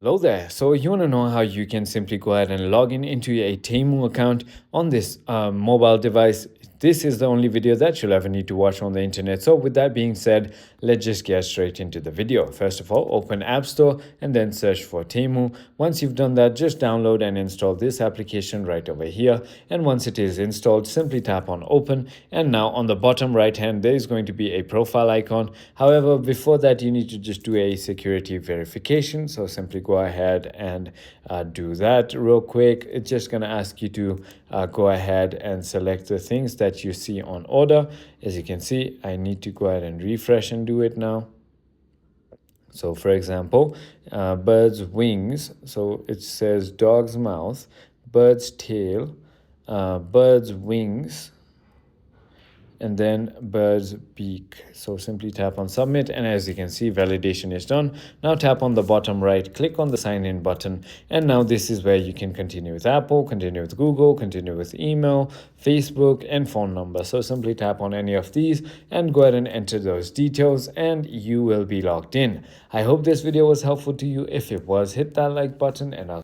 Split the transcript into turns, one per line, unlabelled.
Hello there. So you want to know how you can simply go ahead and log in into a Temu account on this mobile device. This is the only video that you'll ever need to watch on the internet. So with that being said, let's just get straight into the video. First of all, open App Store and then search for Temu. Once you've done that, just download and install this application right over here. And once it is installed, simply tap on open. And now on the bottom right hand, there is going to be a profile icon. However, before that, you need to just do a security verification. So simply go ahead and do that real quick. It's just going to ask you to go ahead and select the things that you see on order. As you can see, I need to go ahead and refresh and do it now. So for example, bird's wings. So it says dog's mouth, bird's tail, bird's wings, and then bird's beak. So simply tap on submit, and as you can see, validation is done. Now tap on the bottom right, click on the sign in button, and now this is where you can continue with Apple, continue with Google, continue with email, Facebook, and phone number. So simply tap on any of these and go ahead and enter those details, and you will be logged in. I hope this video was helpful to you. If it was, hit that like button, and I'll